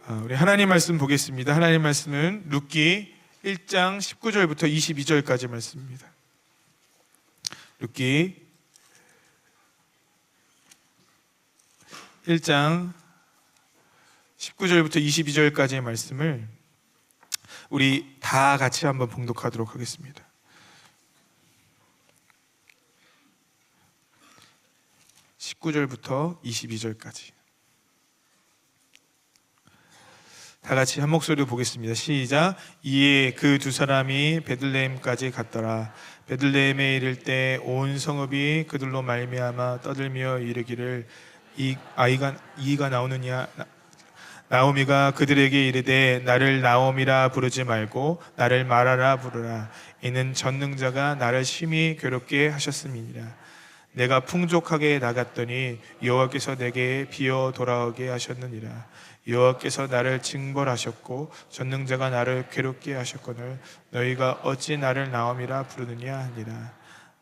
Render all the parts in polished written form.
우리 하나님 말씀 보겠습니다. 하나님 말씀은 룻기 1장 19절부터 22절까지 말씀입니다. 룻기 1장 19절부터 22절까지의 말씀을 우리 다 같이 한번 봉독하도록 하겠습니다. (19절부터) (22절까지) 다 같이 한 목소리로 보겠습니다. 시작. 이에 그 두 사람이 베들레헴까지 갔더라. 베들레헴에 이를 때 온 성읍이 그들로 말미암아 떠들며 이르기를 이가 나오느냐. 나오미가 그들에게 이르되 나를 나오미라 부르지 말고 나를 마라라 부르라. 이는 전능자가 나를 심히 괴롭게 하셨음이니라. 내가 풍족하게 나갔더니 여호와께서 내게 비어 돌아오게 하셨느니라. 여호와께서 나를 징벌하셨고 전능자가 나를 괴롭게 하셨거늘 너희가 어찌 나를 나오미라 부르느냐 하니라.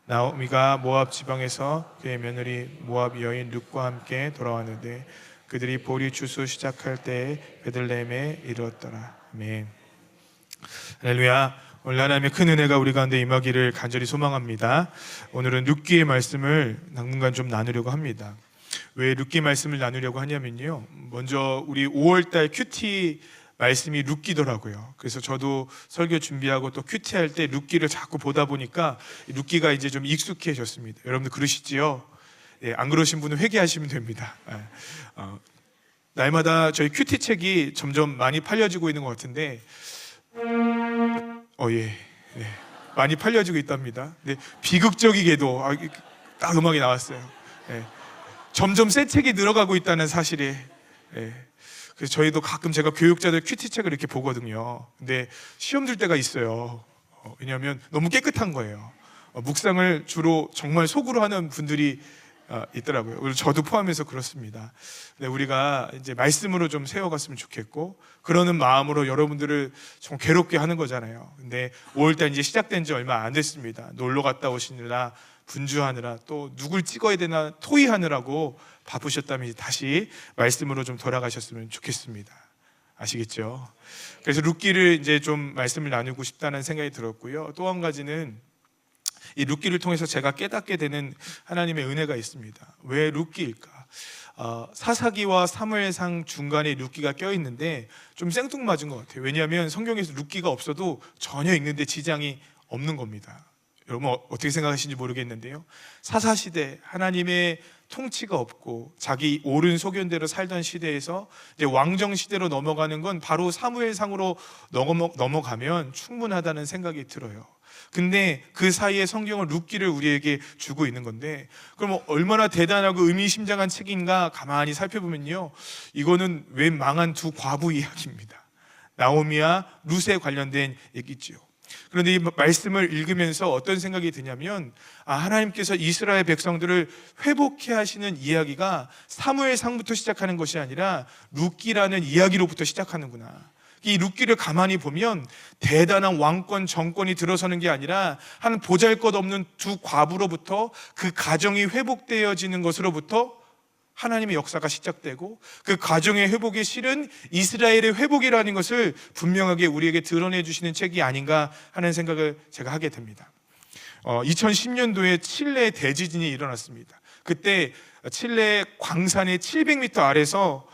나오미가 모압 지방에서 그의 며느리 모압 여인 룻과 함께 돌아왔는데 그들이 보리 추수 시작할 때에 베들레헴에 이르렀더라. 아멘. 할렐루야. 오늘 하나님의 큰 은혜가 우리 가운데 임하기를 간절히 소망합니다. 오늘은 룻기의 말씀을 당분간 좀 나누려고 합니다. 왜 룻기 말씀을 나누려고 하냐면요, 먼저 우리 5월달 큐티 말씀이 룻기더라고요. 그래서 저도 설교 준비하고 또 큐티 할 때 룻기를 자꾸 보다 보니까 룻기가 이제 좀 익숙해졌습니다. 여러분들 그러시지요? 예, 안 그러신 분은 회개하시면 됩니다. 날마다 저희 큐티 책이 점점 많이 팔려지고 있는 것 같은데 많이 팔려지고 있답니다. 네, 비극적이게도 딱 음악이 나왔어요. 네, 점점 새 책이 늘어가고 있다는 사실에, 그래서 저희도 가끔 제가 교육자들 큐티 책을 이렇게 보거든요. 근데 시험 들 때가 있어요. 왜냐하면 너무 깨끗한 거예요. 묵상을 주로 정말 속으로 하는 분들이 있더라고요. 저도 포함해서 그렇습니다. 근데 우리가 이제 말씀으로 좀 세워갔으면 좋겠고, 그러는 마음으로 여러분들을 좀 괴롭게 하는 거잖아요. 근데 5월달 이제 시작된 지 얼마 안 됐습니다. 놀러 갔다 오시느라 분주하느라 또 누굴 찍어야 되나 토의하느라고 바쁘셨다면 이제 다시 말씀으로 좀 돌아가셨으면 좋겠습니다. 아시겠죠? 그래서 룻기를 이제 좀 말씀을 나누고 싶다는 생각이 들었고요. 또 한 가지는 이 룻기를 통해서 제가 깨닫게 되는 하나님의 은혜가 있습니다. 왜 룻기일까? 사사기와 사무엘상 중간에 룻기가 껴있는데 좀 생뚱맞은 것 같아요. 왜냐하면 성경에서 룻기가 없어도 전혀 읽는데 지장이 없는 겁니다. 여러분 어떻게 생각하시는지 모르겠는데요, 사사시대 하나님의 통치가 없고 자기 옳은 소견대로 살던 시대에서 이제 왕정시대로 넘어가는 건 바로 사무엘상으로 넘어가면 충분하다는 생각이 들어요. 근데 그 사이에 성경은 룻기를 우리에게 주고 있는 건데, 그럼 얼마나 대단하고 의미심장한 책인가 가만히 살펴보면요, 이거는 웬 망한 두 과부 이야기입니다. 나오미와 룻에 관련된 얘기죠. 그런데 이 말씀을 읽으면서 어떤 생각이 드냐면, 하나님께서 이스라엘 백성들을 회복해 하시는 이야기가 사무엘상부터 시작하는 것이 아니라 룻기라는 이야기로부터 시작하는구나. 이 룻기를 가만히 보면 대단한 왕권 정권이 들어서는 게 아니라 한 보잘것없는 두 과부로부터 그 가정이 회복되어지는 것으로부터 하나님의 역사가 시작되고, 그 가정의 회복의 실은 이스라엘의 회복이라는 것을 분명하게 우리에게 드러내 주시는 책이 아닌가 하는 생각을 제가 하게 됩니다. 2010년도에 칠레 대지진이 일어났습니다. 그때 칠레 광산의 700m 아래서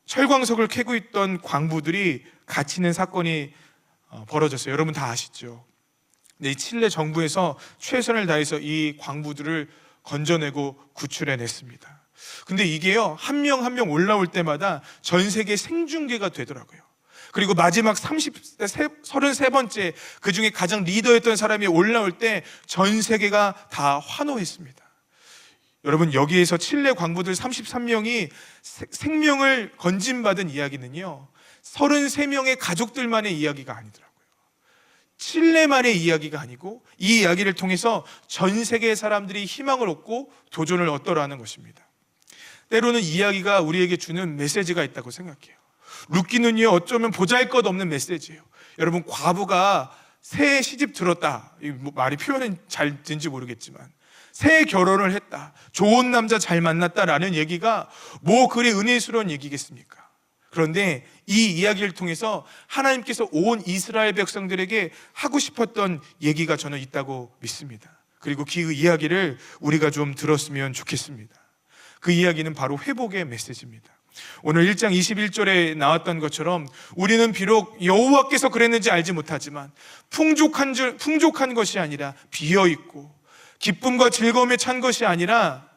철광석을 캐고 있던 광부들이 갇히는 사건이 벌어졌어요. 여러분 다 아시죠? 근데 이 칠레 정부에서 최선을 다해서 이 광부들을 건져내고 구출해냈습니다. 근데 이게요, 한 명 한 명 올라올 때마다 전 세계 생중계가 되더라고요. 그리고 마지막 33번째, 그 중에 가장 리더였던 사람이 올라올 때 전 세계가 다 환호했습니다. 여러분, 여기에서 칠레 광부들 33명이 생명을 건진받은 이야기는요, 33명의 가족들만의 이야기가 아니더라고요. 칠레만의 이야기가 아니고 이 이야기를 통해서 전 세계의 사람들이 희망을 얻고 도전을 얻더라는 것입니다. 때로는 이야기가 우리에게 주는 메시지가 있다고 생각해요. 룻기는요, 어쩌면 보잘것없는 메시지예요. 여러분, 과부가 새 시집 들었다, 말이 표현은 잘 된지 모르겠지만 새 결혼을 했다, 좋은 남자 잘 만났다라는 얘기가 뭐 그리 은혜스러운 얘기겠습니까? 그런데 이 이야기를 통해서 하나님께서 온 이스라엘 백성들에게 하고 싶었던 얘기가 저는 있다고 믿습니다. 그리고 그 이야기를 우리가 좀 들었으면 좋겠습니다. 그 이야기는 바로 회복의 메시지입니다. 오늘 1장 21절에 나왔던 것처럼 우리는 비록 여호와께서 그랬는지 알지 못하지만 풍족한 것이 아니라 비어있고 기쁨과 즐거움에 찬 것이 아니라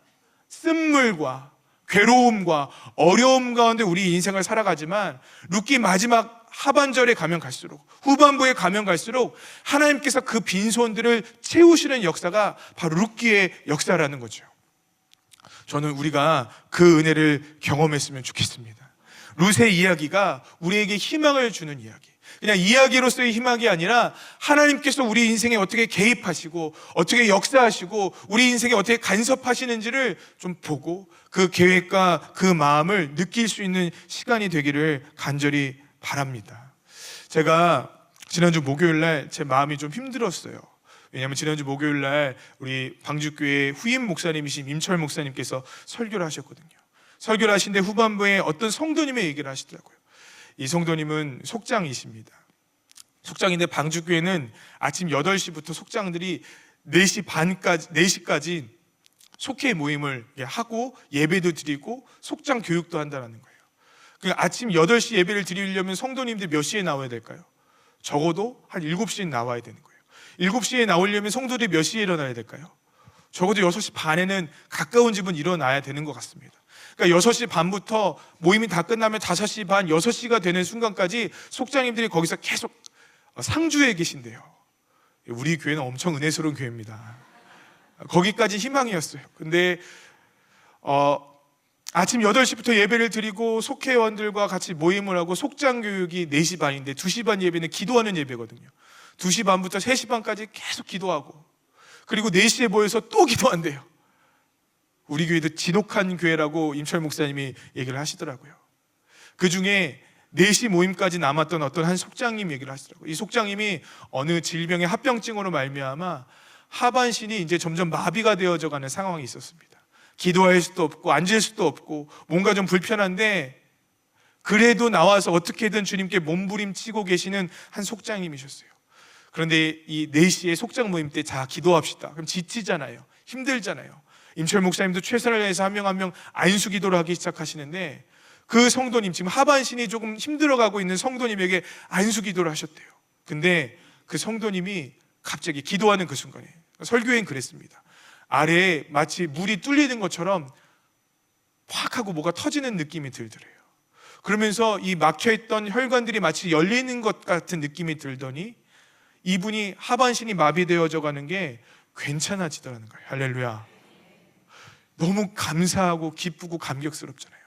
쓴물과 괴로움과 어려움 가운데 우리 인생을 살아가지만 룻기 마지막 하반절에 가면 갈수록, 후반부에 가면 갈수록 하나님께서 그 빈손들을 채우시는 역사가 바로 룻기의 역사라는 거죠. 저는 우리가 그 은혜를 경험했으면 좋겠습니다. 룻의 이야기가 우리에게 희망을 주는 이야기, 그냥 이야기로서의 희망이 아니라 하나님께서 우리 인생에 어떻게 개입하시고 어떻게 역사하시고 우리 인생에 어떻게 간섭하시는지를 좀 보고 그 계획과 그 마음을 느낄 수 있는 시간이 되기를 간절히 바랍니다. 제가 지난주 목요일날 제 마음이 좀 힘들었어요. 왜냐하면 지난주 목요일날 우리 방주교회 후임 목사님이신 임철 목사님께서 설교를 하셨거든요. 설교를 하신데 후반부에 어떤 성도님의 얘기를 하시더라고요. 이 성도님은 속장이십니다. 속장인데 방주교회는 아침 8시부터 속장들이 4시까지 속회 모임을 하고 예배도 드리고 속장 교육도 한다는 거예요. 그러니까 아침 8시 예배를 드리려면 성도님들 몇 시에 나와야 될까요? 적어도 한 7시에 나와야 되는 거예요. 7시에 나오려면 성도들이 몇 시에 일어나야 될까요? 적어도 6시 반에는 가까운 집은 일어나야 되는 것 같습니다. 그러니까 6시 반부터 모임이 다 끝나면 5시 반, 6시가 되는 순간까지 속장님들이 거기서 계속 상주해 계신대요. 우리 교회는 엄청 은혜스러운 교회입니다. 거기까지 희망이었어요. 근데 아침 8시부터 예배를 드리고 속회원들과 같이 모임을 하고 속장 교육이 4시 반인데 2시 반 예배는 기도하는 예배거든요. 2시 반부터 3시 반까지 계속 기도하고 그리고 4시에 모여서 또 기도한대요. 우리 교회도 지독한 교회라고 임철 목사님이 얘기를 하시더라고요. 그 중에 4시 모임까지 남았던 어떤 한 속장님 얘기를 하시더라고요. 이 속장님이 어느 질병의 합병증으로 말미암아 하반신이 이제 점점 마비가 되어져 가는 상황이 있었습니다. 기도할 수도 없고 앉을 수도 없고 뭔가 좀 불편한데 그래도 나와서 어떻게든 주님께 몸부림치고 계시는 한 속장님이셨어요. 그런데 이 4시에 속장 모임 때 자 기도합시다. 그럼 지치잖아요. 힘들잖아요. 임철 목사님도 최선을 다해서 한 명 한 명 안수 기도를 하기 시작하시는데 그 성도님, 지금 하반신이 조금 힘들어가고 있는 성도님에게 안수 기도를 하셨대요. 근데 그 성도님이 갑자기 기도하는 그 순간에, 설교엔 그랬습니다. 아래에 마치 물이 뚫리는 것처럼 확 하고 뭐가 터지는 느낌이 들더래요. 그러면서 이 막혀있던 혈관들이 마치 열리는 것 같은 느낌이 들더니 이분이 하반신이 마비되어져 가는 게 괜찮아지더라는 거예요. 할렐루야. 너무 감사하고 기쁘고 감격스럽잖아요.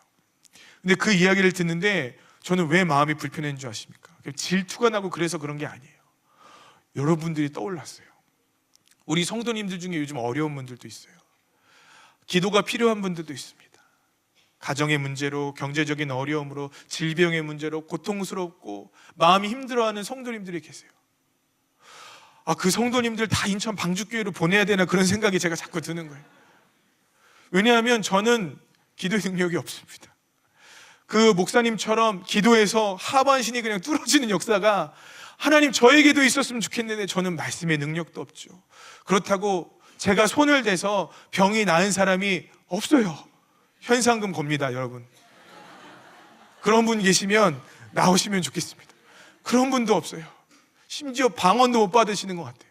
근데 그 이야기를 듣는데 저는 왜 마음이 불편했는 줄 아십니까? 질투가 나고 그래서 그런 게 아니에요. 여러분들이 떠올랐어요. 우리 성도님들 중에 요즘 어려운 분들도 있어요. 기도가 필요한 분들도 있습니다. 가정의 문제로, 경제적인 어려움으로, 질병의 문제로 고통스럽고 마음이 힘들어하는 성도님들이 계세요. 그 성도님들 다 인천 방주교회로 보내야 되나 그런 생각이 제가 자꾸 드는 거예요. 왜냐하면 저는 기도의 능력이 없습니다. 그 목사님처럼 기도해서 하반신이 그냥 뚫어지는 역사가 하나님 저에게도 있었으면 좋겠는데 저는 말씀의 능력도 없죠. 그렇다고 제가 손을 대서 병이 나은 사람이 없어요. 현상금 겁니다, 여러분. 그런 분 계시면 나오시면 좋겠습니다. 그런 분도 없어요. 심지어 방언도 못 받으시는 것 같아요.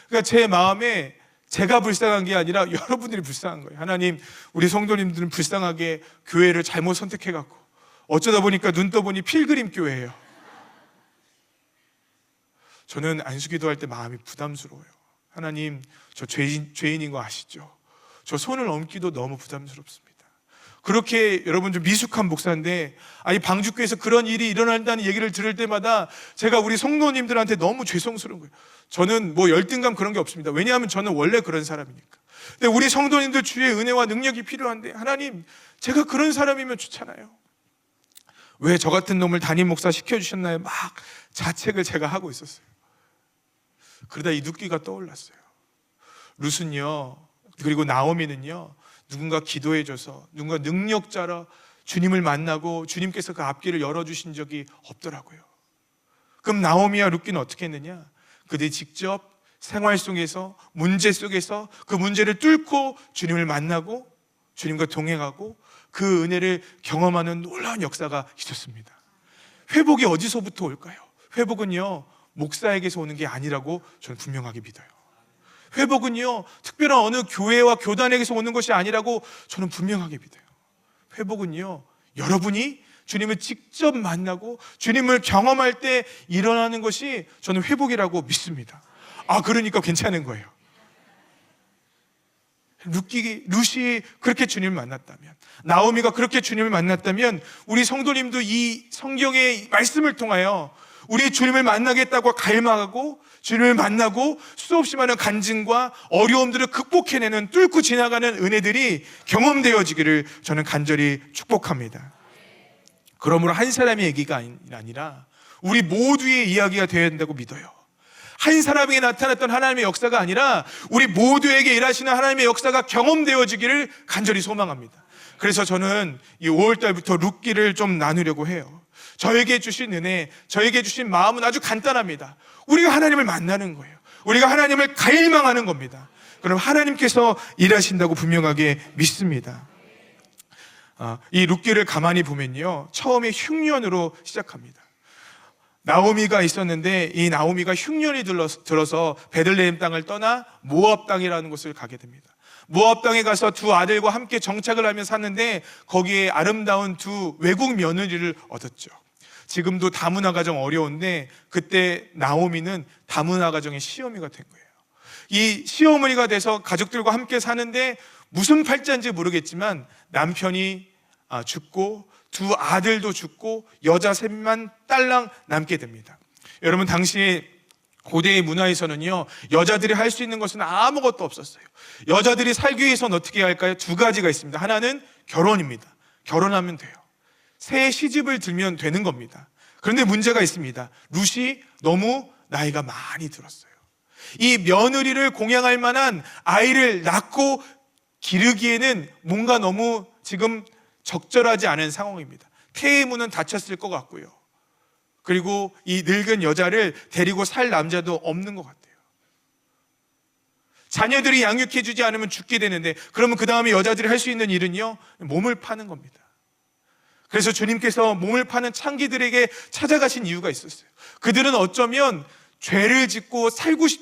그러니까 제 마음에 제가 불쌍한 게 아니라 여러분들이 불쌍한 거예요. 하나님, 우리 성도님들은 불쌍하게 교회를 잘못 선택해갖고 어쩌다 보니까 눈 떠보니 필그림 교회예요. 저는 안수기도 할 때 마음이 부담스러워요. 하나님, 저 죄인인 거 아시죠? 저 손을 얹기도 너무 부담스럽습니다. 그렇게 여러분 좀 미숙한 목사인데 방주교에서 그런 일이 일어난다는 얘기를 들을 때마다 제가 우리 성도님들한테 너무 죄송스러운 거예요. 저는 뭐 열등감 그런 게 없습니다. 왜냐하면 저는 원래 그런 사람이니까. 근데 우리 성도님들 주의 은혜와 능력이 필요한데 하나님, 제가 그런 사람이면 좋잖아요. 왜 저 같은 놈을 담임 목사 시켜주셨나요? 막 자책을 제가 하고 있었어요. 그러다 이 룻기가 떠올랐어요. 룻은요, 그리고 나오미는요, 누군가 기도해줘서 누군가 능력자라 주님을 만나고 주님께서 그 앞길을 열어주신 적이 없더라고요. 그럼 나오미와 룻기는 어떻게 했느냐? 그들이 직접 생활 속에서, 문제 속에서 그 문제를 뚫고 주님을 만나고 주님과 동행하고 그 은혜를 경험하는 놀라운 역사가 있었습니다. 회복이 어디서부터 올까요? 회복은요, 목사에게서 오는 게 아니라고 저는 분명하게 믿어요. 회복은요, 특별한 어느 교회와 교단에게서 오는 것이 아니라고 저는 분명하게 믿어요. 회복은요, 여러분이 주님을 직접 만나고 주님을 경험할 때 일어나는 것이 저는 회복이라고 믿습니다. 그러니까 괜찮은 거예요. 룻이 그렇게 주님을 만났다면, 나오미가 그렇게 주님을 만났다면, 우리 성도님도 이 성경의 말씀을 통하여 우리 주님을 만나겠다고 갈망하고 주님을 만나고 수없이 많은 간증과 어려움들을 극복해내는, 뚫고 지나가는 은혜들이 경험되어지기를 저는 간절히 축복합니다. 그러므로 한 사람의 얘기가 아니라 우리 모두의 이야기가 되어야 된다고 믿어요. 한 사람에게 나타났던 하나님의 역사가 아니라 우리 모두에게 일하시는 하나님의 역사가 경험되어지기를 간절히 소망합니다. 그래서 저는 이 5월달부터 룻기를 좀 나누려고 해요. 저에게 주신 은혜, 저에게 주신 마음은 아주 간단합니다. 우리가 하나님을 만나는 거예요. 우리가 하나님을 갈망하는 겁니다. 그럼 하나님께서 일하신다고 분명하게 믿습니다. 이 룻기를 가만히 보면요, 처음에 흉년으로 시작합니다. 나오미가 있었는데 이 나오미가 흉년이 들어서 베들레헴 땅을 떠나 모압 땅이라는 곳을 가게 됩니다. 모압 땅에 가서 두 아들과 함께 정착을 하며 샀는데 거기에 아름다운 두 외국 며느리를 얻었죠. 지금도 다문화 가정 어려운데 그때 나오미는 다문화 가정의 시어머니가 된 거예요. 이 시어머니가 돼서 가족들과 함께 사는데 무슨 팔자인지 모르겠지만 남편이 죽고 두 아들도 죽고 여자 셋만 딸랑 남게 됩니다. 여러분, 당시에 고대의 문화에서는요, 여자들이 할 수 있는 것은 아무것도 없었어요. 여자들이 살기 위해서는 어떻게 할까요? 두 가지가 있습니다. 하나는 결혼입니다. 결혼하면 돼요. 새 시집을 들면 되는 겁니다. 그런데 문제가 있습니다. 룻이 너무 나이가 많이 들었어요. 이 며느리를 공양할 만한 아이를 낳고 기르기에는 뭔가 너무 지금 적절하지 않은 상황입니다. 태의 문은 닫혔을 것 같고요. 그리고 이 늙은 여자를 데리고 살 남자도 없는 것 같아요. 자녀들이 양육해주지 않으면 죽게 되는데, 그러면 그 다음에 여자들이 할 수 있는 일은요, 몸을 파는 겁니다. 그래서 주님께서 몸을 파는 창기들에게 찾아가신 이유가 있었어요. 그들은 어쩌면 죄를 짓고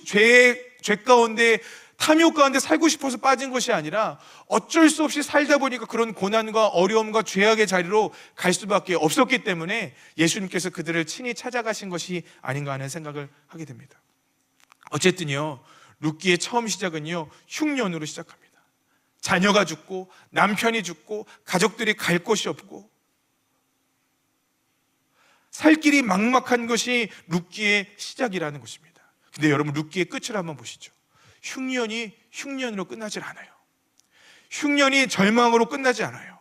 죄 가운데, 탐욕 가운데 살고 싶어서 빠진 것이 아니라 어쩔 수 없이 살다 보니까 그런 고난과 어려움과 죄악의 자리로 갈 수밖에 없었기 때문에 예수님께서 그들을 친히 찾아가신 것이 아닌가 하는 생각을 하게 됩니다. 어쨌든요, 룻기의 처음 시작은요, 흉년으로 시작합니다. 자녀가 죽고 남편이 죽고 가족들이 갈 곳이 없고 살 길이 막막한 것이 룻기의 시작이라는 것입니다. 근데 여러분, 룻기의 끝을 한번 보시죠. 흉년이 흉년으로 끝나질 않아요. 흉년이 절망으로 끝나지 않아요.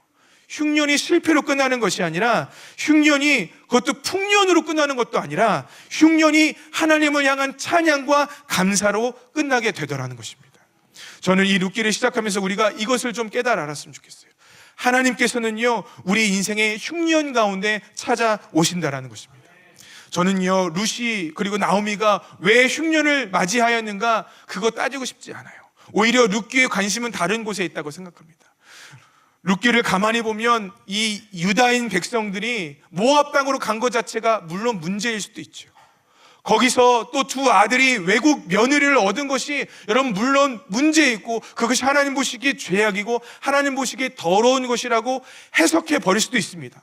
흉년이 실패로 끝나는 것이 아니라, 흉년이 그것도 풍년으로 끝나는 것도 아니라, 흉년이 하나님을 향한 찬양과 감사로 끝나게 되더라는 것입니다. 저는 이 룻기를 시작하면서 우리가 이것을 좀 깨달아 알았으면 좋겠어요. 하나님께서는요, 우리 인생의 흉년 가운데 찾아오신다라는 것입니다. 저는요, 룻이 그리고 나오미가 왜 흉년을 맞이하였는가, 그거 따지고 싶지 않아요. 오히려 룻기의 관심은 다른 곳에 있다고 생각합니다. 룻기를 가만히 보면 이 유다인 백성들이 모압 땅으로 간 것 자체가 물론 문제일 수도 있죠. 거기서 또 두 아들이 외국 며느리를 얻은 것이 여러분 물론 문제 있고, 그것이 하나님 보시기에 죄악이고 하나님 보시기에 더러운 것이라고 해석해 버릴 수도 있습니다.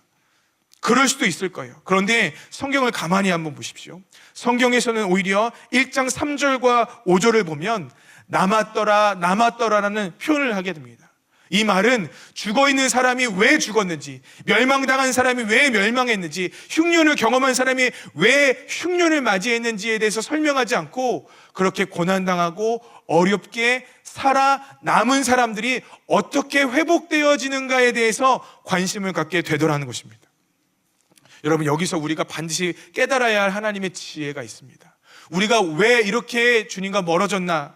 그럴 수도 있을 거예요. 그런데 성경을 가만히 한번 보십시오. 성경에서는 오히려 1장 3절과 5절을 보면 남았더라라는 표현을 하게 됩니다. 이 말은 죽어있는 사람이 왜 죽었는지, 멸망당한 사람이 왜 멸망했는지, 흉년을 경험한 사람이 왜 흉년을 맞이했는지에 대해서 설명하지 않고, 그렇게 고난당하고 어렵게 살아남은 사람들이 어떻게 회복되어지는가에 대해서 관심을 갖게 되더라는 것입니다. 여러분, 여기서 우리가 반드시 깨달아야 할 하나님의 지혜가 있습니다. 우리가 왜 이렇게 주님과 멀어졌나,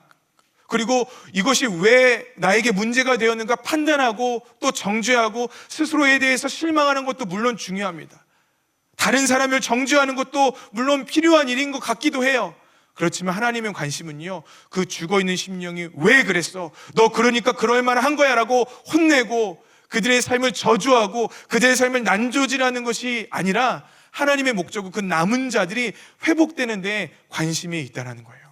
그리고 이것이 왜 나에게 문제가 되었는가 판단하고 또 정죄하고 스스로에 대해서 실망하는 것도 물론 중요합니다. 다른 사람을 정죄하는 것도 물론 필요한 일인 것 같기도 해요. 그렇지만 하나님의 관심은요, 그 죽어있는 심령이 왜 그랬어? 너 그러니까 그럴 만한 거야 라고 혼내고 그들의 삶을 저주하고 그들의 삶을 난조질하는 것이 아니라 하나님의 목적은 그 남은 자들이 회복되는 데 관심이 있다는 거예요.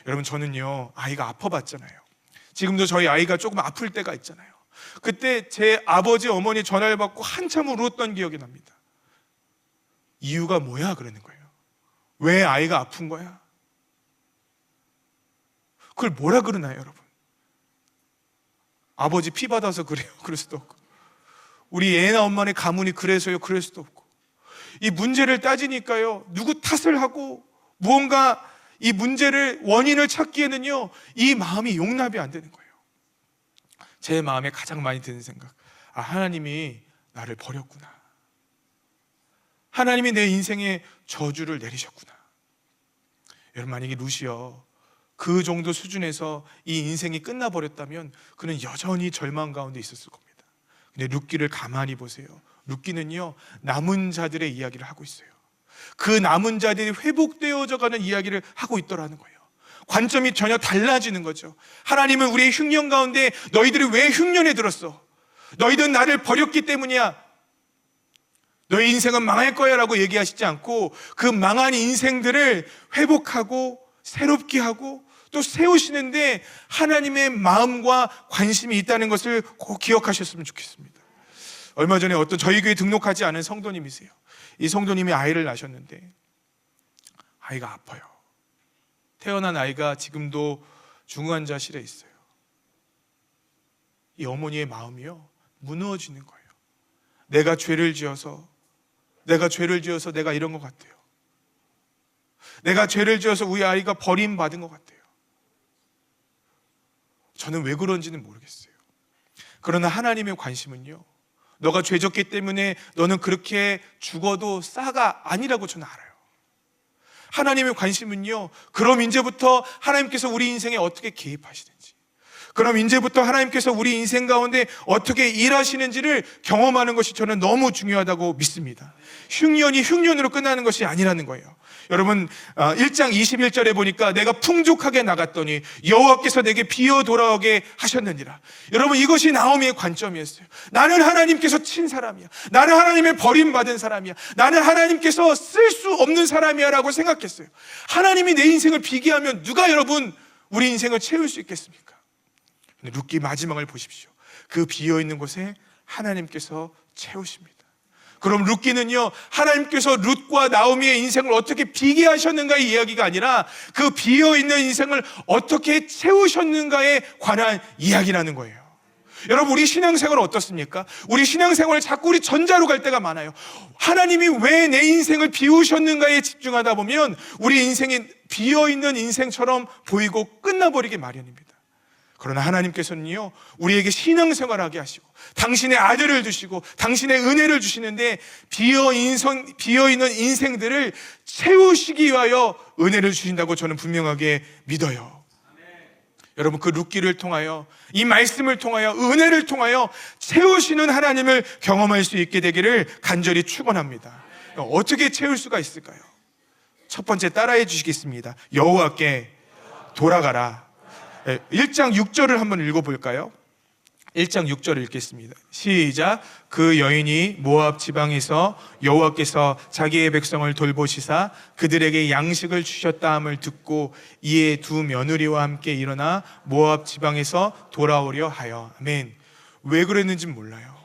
여러분, 저는요, 아이가 아파봤잖아요. 지금도 저희 아이가 조금 아플 때가 있잖아요. 그때 제 아버지, 어머니 전화를 받고 한참 울었던 기억이 납니다. 이유가 뭐야? 그러는 거예요. 왜 아이가 아픈 거야? 그걸 뭐라 그러나요, 여러분? 아버지 피 받아서 그래요. 그럴 수도 없고, 우리 애나 엄마네 가문이 그래서요. 그럴 수도 없고, 이 문제를 따지니까요, 누구 탓을 하고 무언가 이 문제를 원인을 찾기에는요, 이 마음이 용납이 안 되는 거예요. 제 마음에 가장 많이 드는 생각, 하나님이 나를 버렸구나. 하나님이 내 인생에 저주를 내리셨구나. 여러분, 만약에 루시요 그 정도 수준에서 이 인생이 끝나버렸다면 그는 여전히 절망 가운데 있었을 겁니다. 근데 룻기를 가만히 보세요. 룻기는요, 남은 자들의 이야기를 하고 있어요. 그 남은 자들이 회복되어져 가는 이야기를 하고 있더라는 거예요. 관점이 전혀 달라지는 거죠. 하나님은 우리의 흉년 가운데 너희들이 왜 흉년에 들었어? 너희들은 나를 버렸기 때문이야. 너희 인생은 망할 거야 라고 얘기하시지 않고 그 망한 인생들을 회복하고 새롭게 하고 또 세우시는데 하나님의 마음과 관심이 있다는 것을 꼭 기억하셨으면 좋겠습니다. 얼마 전에 어떤 저희 교회 등록하지 않은 성도님이세요. 이 성도님이 아이를 낳으셨는데 아이가 아파요. 태어난 아이가 지금도 중환자실에 있어요. 이 어머니의 마음이요, 무너지는 거예요. 내가 죄를 지어서 내가 이런 것 같아요. 내가 죄를 지어서 우리 아이가 버림받은 것 같아요. 저는 왜 그런지는 모르겠어요. 그러나 하나님의 관심은요, 너가 죄졌기 때문에 너는 그렇게 죽어도 싸가 아니라고 저는 알아요. 하나님의 관심은요, 그럼 이제부터 하나님께서 우리 인생에 어떻게 개입하시는지, 그럼 이제부터 하나님께서 우리 인생 가운데 어떻게 일하시는지를 경험하는 것이 저는 너무 중요하다고 믿습니다. 흉년이 흉년으로 끝나는 것이 아니라는 거예요. 여러분, 1장 21절에 보니까 내가 풍족하게 나갔더니 여호와께서 내게 비어 돌아오게 하셨느니라. 여러분, 이것이 나오미의 관점이었어요. 나는 하나님께서 친 사람이야. 나는 하나님의 버림받은 사람이야. 나는 하나님께서 쓸 수 없는 사람이야 라고 생각했어요. 하나님이 내 인생을 비교하면 누가 여러분 우리 인생을 채울 수 있겠습니까? 근데 룻기 마지막을 보십시오. 그 비어있는 곳에 하나님께서 채우십니다. 그럼 룻기는요, 하나님께서 룻과 나오미의 인생을 어떻게 비교하셨는가의 이야기가 아니라 그 비어있는 인생을 어떻게 채우셨는가에 관한 이야기라는 거예요. 여러분, 우리 신앙생활 어떻습니까? 우리 신앙생활 자꾸 우리 전자로 갈 때가 많아요. 하나님이 왜 내 인생을 비우셨는가에 집중하다 보면 우리 인생이 비어있는 인생처럼 보이고 끝나버리기 마련입니다. 그러나 하나님께서는요, 우리에게 신앙생활하게 하시고 당신의 아들을 주시고 당신의 은혜를 주시는데 비어있는 인생들을 채우시기 위하여 은혜를 주신다고 저는 분명하게 믿어요. 여러분, 그 룻기를 통하여, 이 말씀을 통하여, 은혜를 통하여 채우시는 하나님을 경험할 수 있게 되기를 간절히 축원합니다. 어떻게 채울 수가 있을까요? 첫 번째, 따라해 주시겠습니다. 여호와께 돌아가라. 1장 6절을 한번 읽어볼까요? 1장 6절을 읽겠습니다. 시작. 그 여인이 모압 지방에서 여호와께서 자기의 백성을 돌보시사 그들에게 양식을 주셨다 함을 듣고 이에 두 며느리와 함께 일어나 모압 지방에서 돌아오려 하여. 아멘. 왜 그랬는지 몰라요.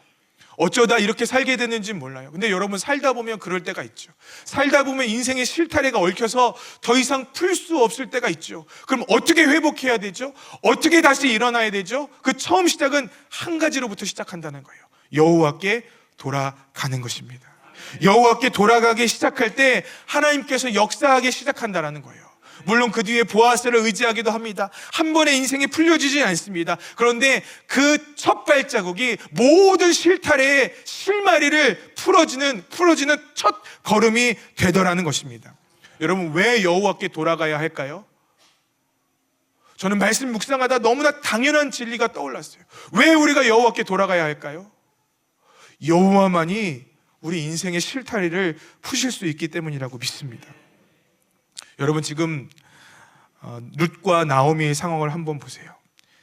어쩌다 이렇게 살게 됐는지 몰라요. 근데 여러분, 살다 보면 그럴 때가 있죠. 살다 보면 인생의 실타래가 얽혀서 더 이상 풀 수 없을 때가 있죠. 그럼 어떻게 회복해야 되죠? 어떻게 다시 일어나야 되죠? 그 처음 시작은 한 가지로부터 시작한다는 거예요. 여호와께 돌아가는 것입니다. 여호와께 돌아가기 시작할 때 하나님께서 역사하기 시작한다는 거예요. 물론 그 뒤에 보아스를 의지하기도 합니다. 한 번에 인생이 풀려지지 않습니다. 그런데 그 첫 발자국이 모든 실타래의 실마리를 풀어지는 첫 걸음이 되더라는 것입니다. 여러분, 왜 여호와께 돌아가야 할까요? 저는 말씀 묵상하다 너무나 당연한 진리가 떠올랐어요. 왜 우리가 여호와께 돌아가야 할까요? 여호와만이 우리 인생의 실타리를 푸실 수 있기 때문이라고 믿습니다. 여러분, 지금 룻과 나오미의 상황을 한번 보세요.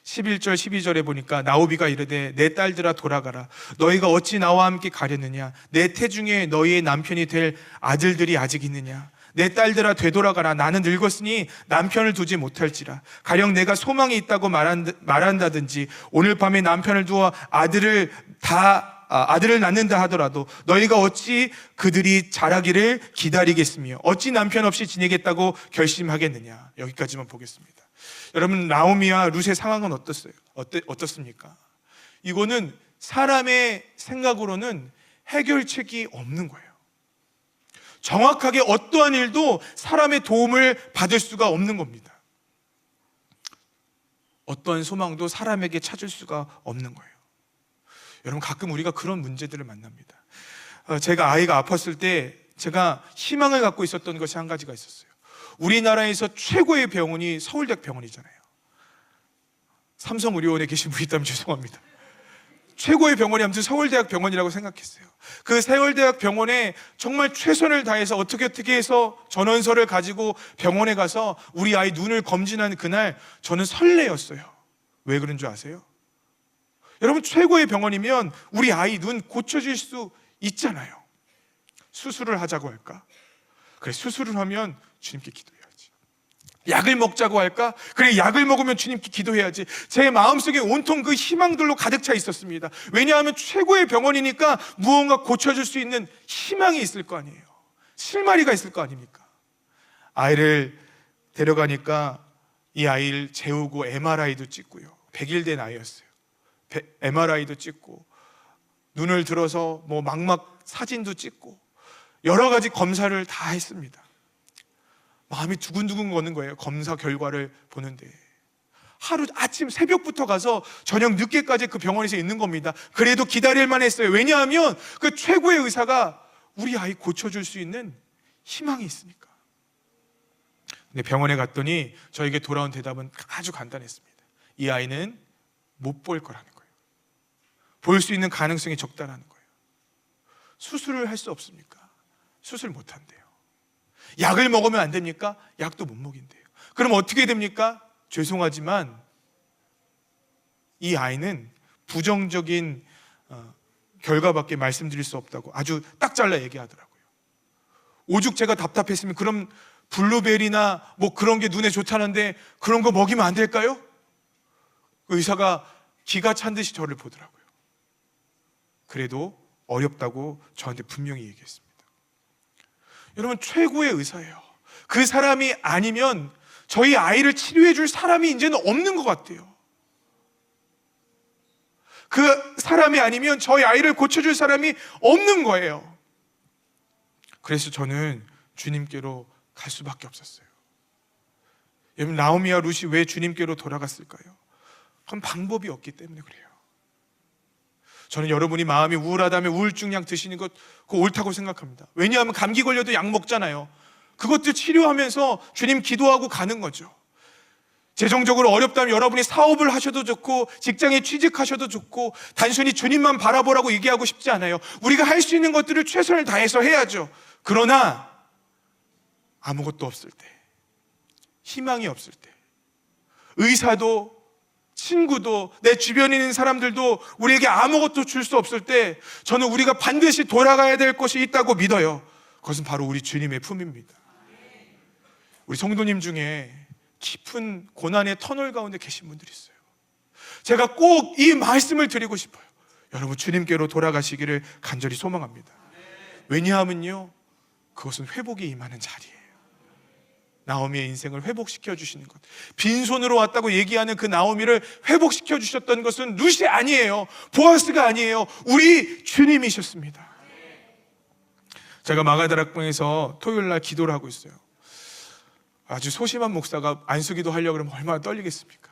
11절 12절에 보니까 나오미가 이르되 내 딸들아 돌아가라. 너희가 어찌 나와 함께 가려느냐? 내 태중에 너희의 남편이 될 아들들이 아직 있느냐? 내 딸들아 되돌아가라. 나는 늙었으니 남편을 두지 못할지라. 가령 내가 소망이 있다고 말한다든지 오늘 밤에 남편을 두어 아들을 낳는다 하더라도 너희가 어찌 그들이 자라기를 기다리겠으며 어찌 남편 없이 지내겠다고 결심하겠느냐. 여기까지만 보겠습니다. 여러분, 나오미와 룻의 상황은 어떻습니까? 이거는 사람의 생각으로는 해결책이 없는 거예요. 정확하게 어떠한 일도 사람의 도움을 받을 수가 없는 겁니다. 어떠한 소망도 사람에게 찾을 수가 없는 거예요. 여러분, 가끔 우리가 그런 문제들을 만납니다. 제가 아이가 아팠을 때 제가 희망을 갖고 있었던 것이 한 가지가 있었어요. 우리나라에서 최고의 병원이 서울대학 병원이잖아요. 삼성의료원에 계신 분이 있다면 죄송합니다. 최고의 병원이 아무튼 서울대학 병원이라고 생각했어요. 그 서울대학 병원에 정말 최선을 다해서 어떻게 해서 전원서를 가지고 병원에 가서 우리 아이 눈을 검진한 그날 저는 설레었어요. 왜 그런 줄 아세요? 여러분, 최고의 병원이면 우리 아이 눈 고쳐질 수 있잖아요. 수술을 하자고 할까? 그래, 수술을 하면 주님께 기도해야지. 약을 먹자고 할까? 그래, 약을 먹으면 주님께 기도해야지. 제 마음속에 온통 그 희망들로 가득 차 있었습니다. 왜냐하면 최고의 병원이니까 무언가 고쳐줄 수 있는 희망이 있을 거 아니에요. 실마리가 있을 거 아닙니까? 아이를 데려가니까 이 아이를 재우고 MRI도 찍고요. 100일 된 아이였어요. MRI도 찍고 눈을 들어서 뭐 망막 사진도 찍고 여러 가지 검사를 다 했습니다. 마음이 두근두근 거는 거예요. 검사 결과를 보는데 하루 아침 새벽부터 가서 저녁 늦게까지 그 병원에서 있는 겁니다. 그래도 기다릴 만했어요. 왜냐하면 그 최고의 의사가 우리 아이 고쳐줄 수 있는 희망이 있으니까. 근데 병원에 갔더니 저에게 돌아온 대답은 아주 간단했습니다. 이 아이는 못 볼 거라는 거예요. 볼 수 있는 가능성이 적다라는 거예요. 수술을 할 수 없습니까? 수술 못 한대요. 약을 먹으면 안 됩니까? 약도 못 먹인대요. 그럼 어떻게 됩니까? 죄송하지만 이 아이는 부정적인 결과밖에 말씀드릴 수 없다고 아주 딱 잘라 얘기하더라고요. 오죽 제가 답답했으면 그럼 블루베리나 뭐 그런 게 눈에 좋다는데 그런 거 먹이면 안 될까요? 그 의사가 기가 찬 듯이 저를 보더라고요. 그래도 어렵다고 저한테 분명히 얘기했습니다. 여러분, 최고의 의사예요. 그 사람이 아니면 저희 아이를 치료해 줄 사람이 이제는 없는 것 같아요. 그 사람이 아니면 저희 아이를 고쳐줄 사람이 없는 거예요. 그래서 저는 주님께로 갈 수밖에 없었어요. 여러분, 나오미와 룻이 왜 주님께로 돌아갔을까요? 그건 방법이 없기 때문에 그래요. 저는 여러분이 마음이 우울하다면 우울증약 드시는 것 그거 옳다고 생각합니다. 왜냐하면 감기 걸려도 약 먹잖아요. 그것들 치료하면서 주님 기도하고 가는 거죠. 재정적으로 어렵다면 여러분이 사업을 하셔도 좋고 직장에 취직하셔도 좋고 단순히 주님만 바라보라고 얘기하고 싶지 않아요. 우리가 할 수 있는 것들을 최선을 다해서 해야죠. 그러나 아무것도 없을 때, 희망이 없을 때, 의사도 친구도 내 주변에 있는 사람들도 우리에게 아무것도 줄 수 없을 때 저는 우리가 반드시 돌아가야 될 것이 있다고 믿어요. 그것은 바로 우리 주님의 품입니다. 우리 성도님 중에 깊은 고난의 터널 가운데 계신 분들이 있어요. 제가 꼭 이 말씀을 드리고 싶어요. 여러분, 주님께로 돌아가시기를 간절히 소망합니다. 왜냐하면요, 그것은 회복이 임하는 자리예요. 나오미의 인생을 회복시켜 주시는 것, 빈손으로 왔다고 얘기하는 그 나오미를 회복시켜 주셨던 것은 룻이 아니에요. 보아스가 아니에요. 우리 주님이셨습니다. 제가 마가다락방에서 토요일날 기도를 하고 있어요. 아주 소심한 목사가 안수기도 하려고 그러면 얼마나 떨리겠습니까?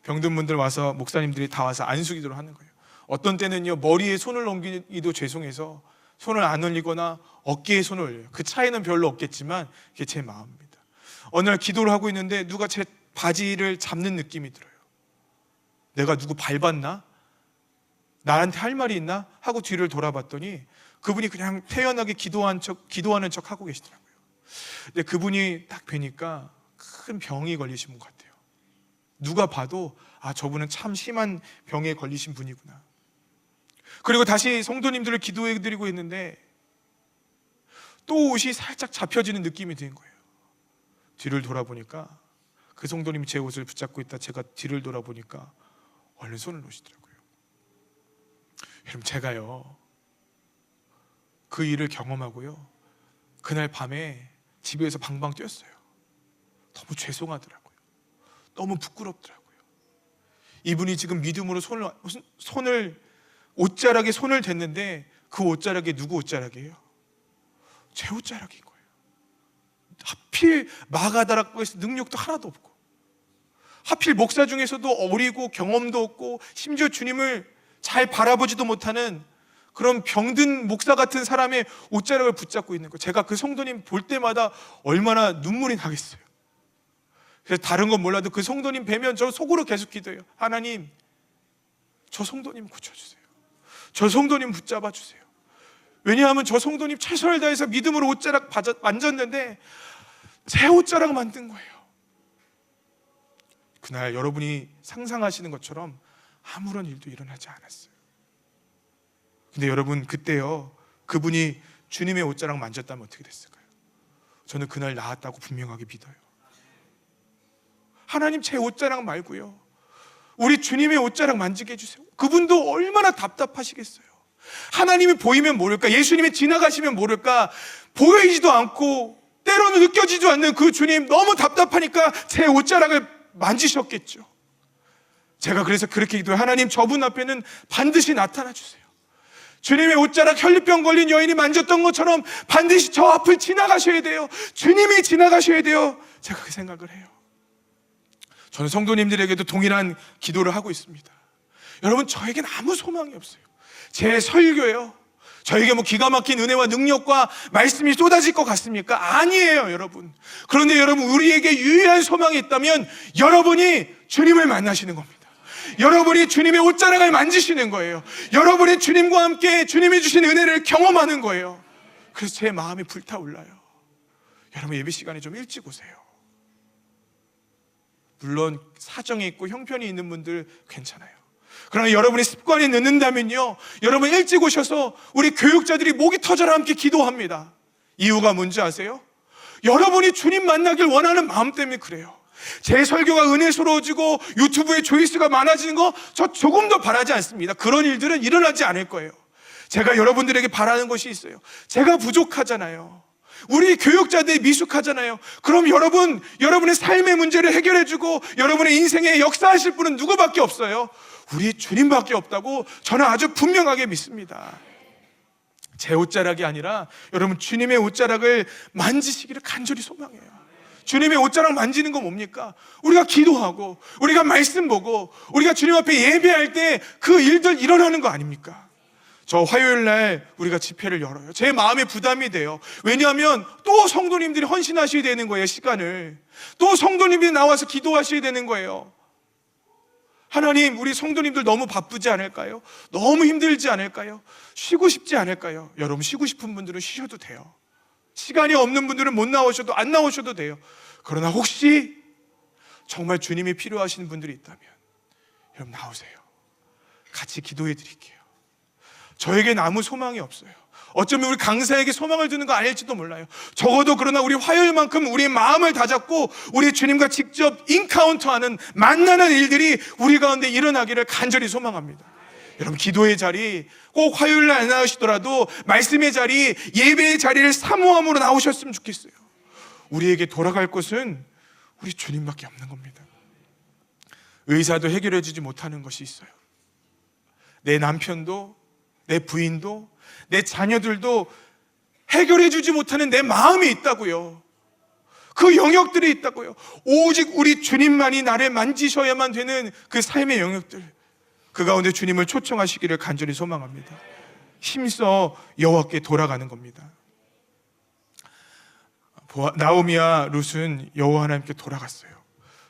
병든 분들 와서 목사님들이 다 와서 안수기도를 하는 거예요. 어떤 때는요, 머리에 손을 얹기도 죄송해서 손을 안 올리거나 어깨에 손을 올려요. 그 차이는 별로 없겠지만 그게 제 마음입니다. 어느 날 기도를 하고 있는데 누가 제 바지를 잡는 느낌이 들어요. 내가 누구 밟았나? 나한테 할 말이 있나? 하고 뒤를 돌아봤더니 그분이 그냥 태연하게 기도하는 척 하고 계시더라고요. 근데 그분이 딱 뵈니까 큰 병이 걸리신 분 같아요. 누가 봐도 저분은 참 심한 병에 걸리신 분이구나. 그리고 다시 성도님들을 기도해드리고 있는데 또 옷이 살짝 잡혀지는 느낌이 든 거예요. 뒤를 돌아보니까 그 성도님이 제 옷을 붙잡고 있다 제가 뒤를 돌아보니까 얼른 손을 놓으시더라고요. 여러분, 제가요 그 일을 경험하고요 그날 밤에 집에서 방방 뛰었어요. 너무 죄송하더라고요. 너무 부끄럽더라고요. 이분이 지금 믿음으로 옷자락에 손을 댔는데 그 옷자락이 누구 옷자락이에요? 제 옷자락인 거예요. 하필 마가다락방에서 능력도 하나도 없고, 하필 목사 중에서도 어리고 경험도 없고 심지어 주님을 잘 바라보지도 못하는 그런 병든 목사 같은 사람의 옷자락을 붙잡고 있는 거예요. 제가 그 성도님 볼 때마다 얼마나 눈물이 나겠어요. 그래서 다른 건 몰라도 그 성도님 뵈면 저 속으로 계속 기도해요. 하나님, 저 성도님 고쳐주세요. 저 성도님 붙잡아 주세요. 왜냐하면 저 성도님 최선을 다해서 믿음으로 옷자락 만졌는데 새 옷자락 만든 거예요. 그날 여러분이 상상하시는 것처럼 아무런 일도 일어나지 않았어요. 근데 여러분, 그때요 그분이 주님의 옷자락 만졌다면 어떻게 됐을까요? 저는 그날 나았다고 분명하게 믿어요. 하나님, 제 옷자락 말고요 우리 주님의 옷자락 만지게 해주세요. 그분도 얼마나 답답하시겠어요. 하나님이 보이면 모를까, 예수님이 지나가시면 모를까, 보이지도 않고 때로는 느껴지지도 않는 그 주님 너무 답답하니까 제 옷자락을 만지셨겠죠. 제가 그래서 그렇게 기도해요. 하나님, 저분 앞에는 반드시 나타나 주세요. 주님의 옷자락 혈류병 걸린 여인이 만졌던 것처럼 반드시 저 앞을 지나가셔야 돼요. 주님이 지나가셔야 돼요. 제가 그 생각을 해요. 저는 성도님들에게도 동일한 기도를 하고 있습니다. 여러분, 저에겐 아무 소망이 없어요. 제 설교요 저에게 뭐 기가 막힌 은혜와 능력과 말씀이 쏟아질 것 같습니까? 아니에요, 여러분. 그런데 여러분, 우리에게 유일한 소망이 있다면 여러분이 주님을 만나시는 겁니다. 여러분이 주님의 옷자락을 만지시는 거예요. 여러분이 주님과 함께 주님이 주신 은혜를 경험하는 거예요. 그래서 제 마음이 불타올라요. 여러분, 예배 시간에 좀 일찍 오세요. 물론 사정이 있고 형편이 있는 분들 괜찮아요. 그러나 여러분이 습관이 늦는다면요 여러분 일찍 오셔서 우리 교육자들이 목이 터져라 함께 기도합니다. 이유가 뭔지 아세요? 여러분이 주님 만나길 원하는 마음 때문에 그래요. 제 설교가 은혜스러워지고 유튜브에 조회수가 많아지는 거 저 조금도 바라지 않습니다. 그런 일들은 일어나지 않을 거예요. 제가 여러분들에게 바라는 것이 있어요. 제가 부족하잖아요. 우리 교육자들이 미숙하잖아요. 그럼 여러분의 삶의 문제를 해결해주고 여러분의 인생에 역사하실 분은 누구밖에 없어요? 우리 주님밖에 없다고 저는 아주 분명하게 믿습니다. 제 옷자락이 아니라 여러분 주님의 옷자락을 만지시기를 간절히 소망해요. 주님의 옷자락 만지는 건 뭡니까? 우리가 기도하고 우리가 말씀 보고 우리가 주님 앞에 예배할 때 그 일들 일어나는 거 아닙니까? 저 화요일 날 우리가 집회를 열어요. 제 마음에 부담이 돼요. 왜냐하면 또 성도님들이 헌신하셔야 되는 거예요. 시간을 또 성도님들이 나와서 기도하셔야 되는 거예요. 하나님, 우리 성도님들 너무 바쁘지 않을까요? 너무 힘들지 않을까요? 쉬고 싶지 않을까요? 여러분, 쉬고 싶은 분들은 쉬셔도 돼요. 시간이 없는 분들은 못 나오셔도 안 나오셔도 돼요. 그러나 혹시 정말 주님이 필요하신 분들이 있다면 여러분 나오세요. 같이 기도해 드릴게요. 저에겐 아무 소망이 없어요. 어쩌면 우리 강사에게 소망을 두는 거 아닐지도 몰라요. 적어도 그러나 우리 화요일만큼 우리의 마음을 다잡고 우리 주님과 직접 인카운터하는 만나는 일들이 우리 가운데 일어나기를 간절히 소망합니다. 여러분, 기도의 자리 꼭 화요일 날 안 나오시더라도 말씀의 자리, 예배의 자리를 사모함으로 나오셨으면 좋겠어요. 우리에게 돌아갈 곳은 우리 주님밖에 없는 겁니다. 의사도 해결해 주지 못하는 것이 있어요. 내 남편도 내 부인도 내 자녀들도 해결해 주지 못하는 내 마음이 있다고요. 그 영역들이 있다고요. 오직 우리 주님만이 나를 만지셔야만 되는 그 삶의 영역들, 그 가운데 주님을 초청하시기를 간절히 소망합니다. 힘써 여호와께 돌아가는 겁니다. 나오미와 룻은 여호와 하나님께 돌아갔어요.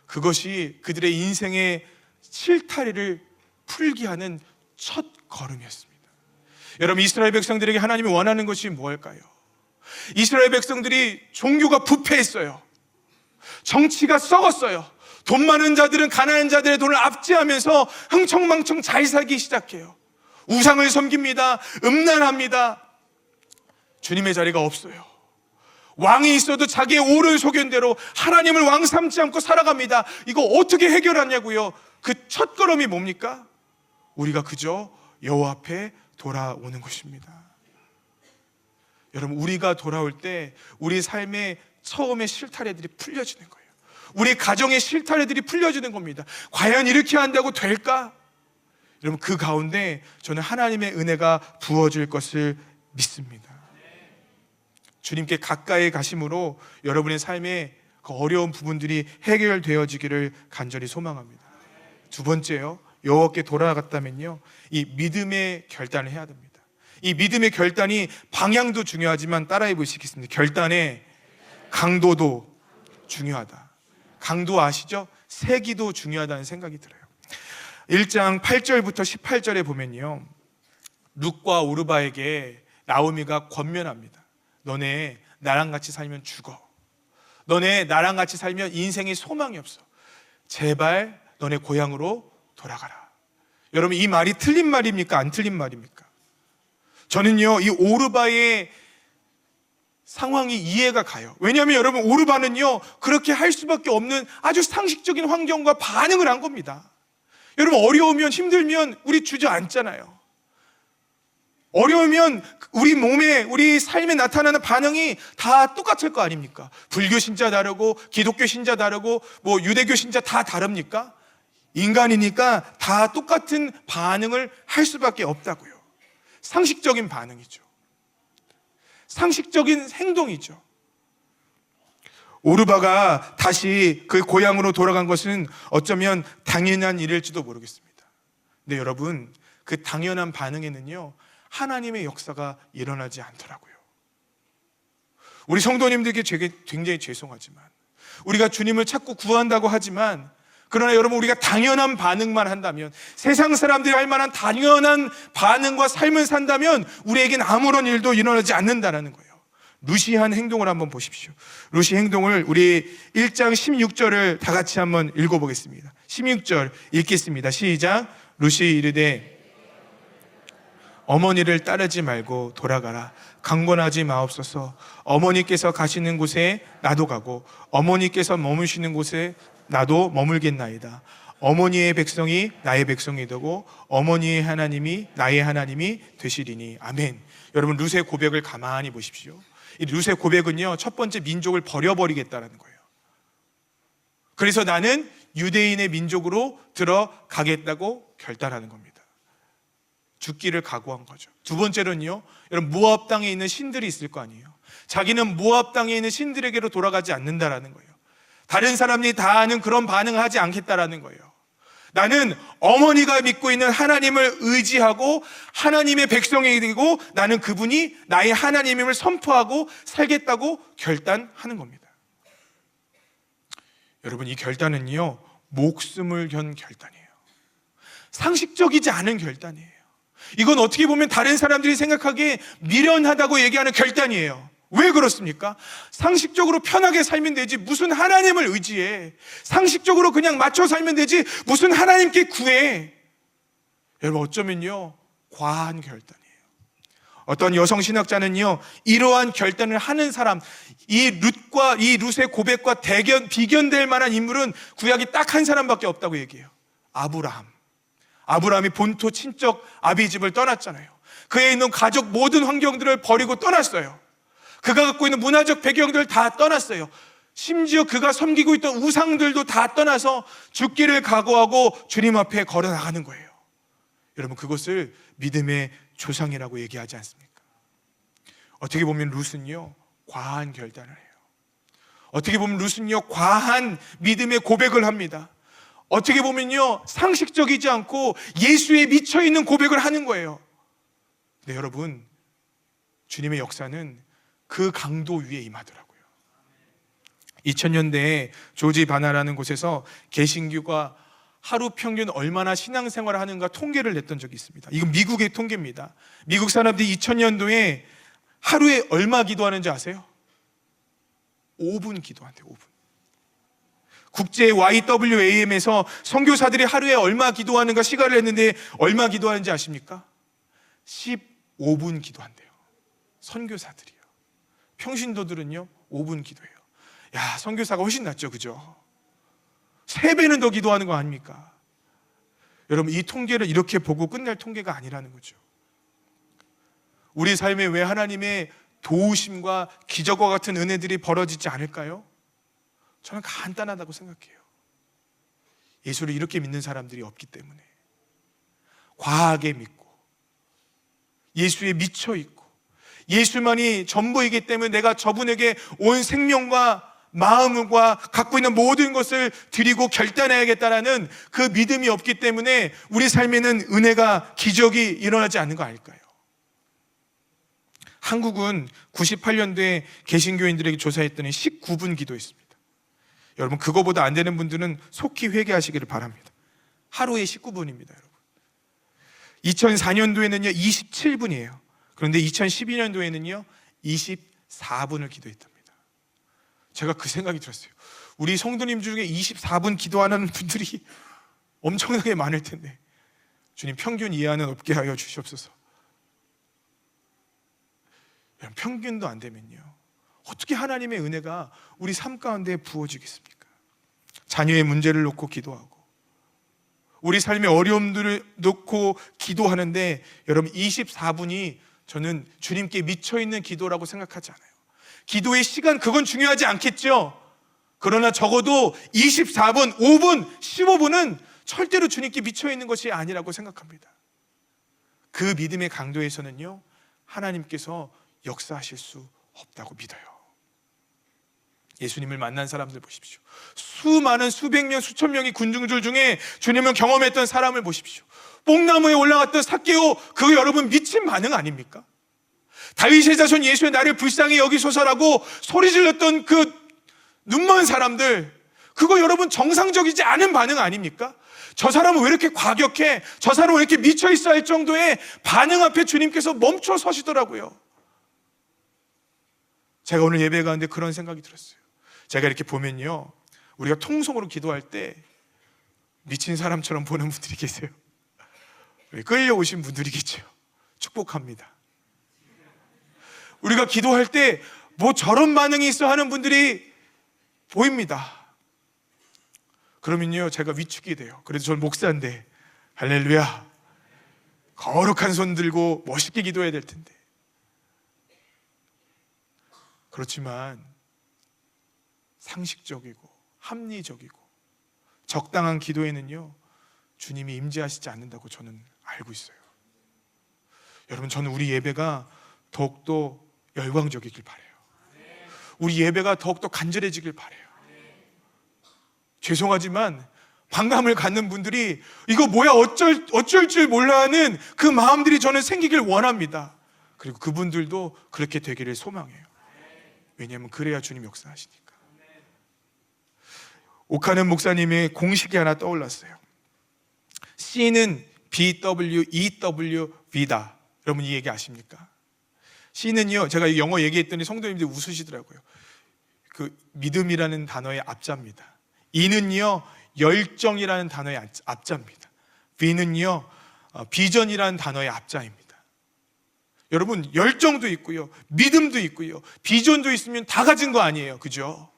그것이 그들의 인생의 실타래를 풀게 하는 첫 걸음이었습니다. 여러분, 이스라엘 백성들에게 하나님이 원하는 것이 무엇일까요? 이스라엘 백성들이 종교가 부패했어요. 정치가 썩었어요. 돈 많은 자들은 가난한 자들의 돈을 압제하면서 흥청망청 잘 살기 시작해요. 우상을 섬깁니다. 음란합니다. 주님의 자리가 없어요. 왕이 있어도 자기의 옳은 소견대로 하나님을 왕 삼지 않고 살아갑니다. 이거 어떻게 해결하냐고요? 그 첫걸음이 뭡니까? 우리가 그저 여호와 앞에 돌아오는 것입니다. 여러분, 우리가 돌아올 때 우리 삶의 처음의 실타래들이 풀려지는 거예요. 우리 가정의 실타래들이 풀려지는 겁니다. 과연 이렇게 한다고 될까? 여러분, 그 가운데 저는 하나님의 은혜가 부어질 것을 믿습니다. 주님께 가까이 가심으로 여러분의 삶의 그 어려운 부분들이 해결되어지기를 간절히 소망합니다. 두 번째요, 여호와께 돌아갔다면요, 이 믿음의 결단을 해야 됩니다. 이 믿음의 결단이 방향도 중요하지만 따라해 보시겠습니다. 결단의 강도도 중요하다. 강도 아시죠? 세기도 중요하다는 생각이 들어요. 1장 8절부터 18절에 보면요, 룻과 오르바에게 나오미가 권면합니다. 너네 나랑 같이 살면 죽어. 너네 나랑 같이 살면 인생에 소망이 없어. 제발 너네 고향으로 돌아가라. 여러분, 이 말이 틀린 말입니까? 안 틀린 말입니까? 저는요, 이 오르바의 상황이 이해가 가요. 왜냐하면 여러분, 오르바는요, 그렇게 할 수밖에 없는 아주 상식적인 환경과 반응을 한 겁니다. 여러분, 어려우면 힘들면 우리 주저앉잖아요. 어려우면 우리 몸에, 우리 삶에 나타나는 반응이 다 똑같을 거 아닙니까? 불교 신자 다르고 기독교 신자 다르고 뭐 유대교 신자 다 다릅니까? 인간이니까 다 똑같은 반응을 할 수밖에 없다고요. 상식적인 반응이죠. 상식적인 행동이죠. 오르바가 다시 그 고향으로 돌아간 것은 어쩌면 당연한 일일지도 모르겠습니다. 근데 여러분, 그 당연한 반응에는요, 하나님의 역사가 일어나지 않더라고요. 우리 성도님들께 굉장히 죄송하지만, 우리가 주님을 찾고 구한다고 하지만, 그러나 여러분, 우리가 당연한 반응만 한다면, 세상 사람들이 할 만한 당연한 반응과 삶을 산다면 우리에겐 아무런 일도 일어나지 않는다는 거예요. 룻이 한 행동을 한번 보십시오. 룻이 행동을 우리 1장 16절을 다 같이 한번 읽어보겠습니다. 16절 읽겠습니다. 시작. 룻이 이르되 어머니를 따르지 말고 돌아가라. 강권하지 마옵소서. 어머니께서 가시는 곳에 나도 가고 어머니께서 머무시는 곳에 나도 머물겠나이다. 어머니의 백성이 나의 백성이 되고 어머니의 하나님이 나의 하나님이 되시리니. 아멘. 여러분, 룻의 고백을 가만히 보십시오. 이 룻의 고백은요, 첫 번째 민족을 버려버리겠다는 거예요. 그래서 나는 유대인의 민족으로 들어가겠다고 결단하는 겁니다. 죽기를 각오한 거죠. 두 번째로는요, 여러분, 모압 땅에 있는 신들이 있을 거 아니에요. 자기는 모압 땅에 있는 신들에게로 돌아가지 않는다라는 거예요. 다른 사람들이 다 하는 그런 반응을 하지 않겠다라는 거예요. 나는 어머니가 믿고 있는 하나님을 의지하고 하나님의 백성이 되고 나는 그분이 나의 하나님임을 선포하고 살겠다고 결단하는 겁니다. 여러분, 이 결단은요, 목숨을 건 결단이에요. 상식적이지 않은 결단이에요. 이건 어떻게 보면 다른 사람들이 생각하기에 미련하다고 얘기하는 결단이에요. 왜 그렇습니까? 상식적으로 편하게 살면 되지 무슨 하나님을 의지해. 상식적으로 그냥 맞춰 살면 되지 무슨 하나님께 구해. 여러분, 어쩌면요, 과한 결단이에요. 어떤 여성 신학자는요, 이러한 결단을 하는 사람, 이 룻의 고백과 비견될 만한 인물은 구약이 딱 한 사람밖에 없다고 얘기해요. 아브라함이 본토 친척 아비 집을 떠났잖아요. 그에 있는 가족 모든 환경들을 버리고 떠났어요. 그가 갖고 있는 문화적 배경들을 다 떠났어요. 심지어 그가 섬기고 있던 우상들도 다 떠나서 죽기를 각오하고 주님 앞에 걸어 나가는 거예요. 여러분, 그것을 믿음의 조상이라고 얘기하지 않습니까? 어떻게 보면 룻은요, 과한 결단을 해요. 어떻게 보면 룻은요, 과한 믿음의 고백을 합니다. 어떻게 보면요, 상식적이지 않고 예수에 미쳐있는 고백을 하는 거예요. 근데 여러분, 주님의 역사는 그 강도 위에 임하더라고요. 2000년대에 조지 바나라는 곳에서 개신교가 하루 평균 얼마나 신앙생활을 하는가 통계를 냈던 적이 있습니다. 이건 미국의 통계입니다. 미국 사람들이 2000년도에 하루에 얼마 기도하는지 아세요? 5분 기도한대요. 5분. 국제 YWAM에서 선교사들이 하루에 얼마 기도하는가 시간을 했는데 얼마 기도하는지 아십니까? 15분 기도한대요. 선교사들이요. 평신도들은요 5분 기도해요. 야, 선교사가 훨씬 낫죠, 그죠? 3배는 더 기도하는 거 아닙니까? 여러분, 이 통계를 이렇게 보고 끝날 통계가 아니라는 거죠. 우리 삶에 왜 하나님의 도우심과 기적과 같은 은혜들이 벌어지지 않을까요? 저는 간단하다고 생각해요. 예수를 이렇게 믿는 사람들이 없기 때문에, 과하게 믿고 예수에 미쳐 있고 예수만이 전부이기 때문에 내가 저분에게 온 생명과 마음과 갖고 있는 모든 것을 드리고 결단해야겠다라는 그 믿음이 없기 때문에 우리 삶에는 은혜가, 기적이 일어나지 않는 거 아닐까요? 한국은 98년도에 개신교인들에게 조사했더니 19분 기도했습니다. 여러분, 그거보다 안 되는 분들은 속히 회개하시기를 바랍니다. 하루에 19분입니다, 여러분. 2004년도에는요 27분이에요. 그런데 2012년도에는요 24분을 기도했답니다. 제가 그 생각이 들었어요. 우리 성도님 중에 24분 기도하는 분들이 엄청나게 많을 텐데, 주님 평균 이하는 없게 하여 주시옵소서. 평균도 안 되면요 어떻게 하나님의 은혜가 우리 삶 가운데 부어지겠습니까? 자녀의 문제를 놓고 기도하고 우리 삶의 어려움들을 놓고 기도하는데, 여러분 24분이 저는 주님께 미쳐있는 기도라고 생각하지 않아요. 기도의 시간, 그건 중요하지 않겠죠. 그러나 적어도 24분, 5분, 15분은 절대로 주님께 미쳐있는 것이 아니라고 생각합니다. 그 믿음의 강도에서는요 하나님께서 역사하실 수 없다고 믿어요. 예수님을 만난 사람들 보십시오. 수많은 수백 명, 수천 명의 군중들 중에 주님을 경험했던 사람을 보십시오. 뽕나무에 올라갔던 삭개오, 그거 여러분 미친 반응 아닙니까? 다윗의 자손 예수의 나를 불쌍히 여기소서라고 소리 질렀던 그 눈먼 사람들, 그거 여러분 정상적이지 않은 반응 아닙니까? 저 사람은 왜 이렇게 과격해? 저 사람은 왜 이렇게 미쳐있어 할 정도의 반응 앞에 주님께서 멈춰 서시더라고요. 제가 오늘 예배 가운데 그런 생각이 들었어요. 제가 이렇게 보면요 우리가 통성으로 기도할 때 미친 사람처럼 보는 분들이 계세요. 끌려오신 분들이겠죠. 축복합니다. 우리가 기도할 때 뭐 저런 반응이 있어 하는 분들이 보입니다. 그러면요 제가 위축이 돼요. 그래도 저는 목사인데 할렐루야, 거룩한 손 들고 멋있게 기도해야 될 텐데. 그렇지만 상식적이고 합리적이고 적당한 기도에는요 주님이 임재하시지 않는다고 저는 알고 있어요. 여러분, 저는 우리 예배가 더욱더 열광적이길 바라요. 우리 예배가 더욱더 간절해지길 바라요. 죄송하지만 반감을 갖는 분들이 이거 뭐야 어쩔 줄 몰라 하는 그 마음들이 저는 생기길 원합니다. 그리고 그분들도 그렇게 되기를 소망해요. 왜냐하면 그래야 주님 역사하시니까. 오카는 목사님의 공식이 하나 떠올랐어요. C는 BWEWV다. 여러분 이 얘기 아십니까? C는요, 제가 영어 얘기했더니 성도님들이 웃으시더라고요. 그 믿음이라는 단어의 앞자입니다. E는요 열정이라는 단어의 앞자입니다. V는요 비전이라는 단어의 앞자입니다. 여러분, 열정도 있고요 믿음도 있고요 비전도 있으면 다 가진 거 아니에요, 그죠?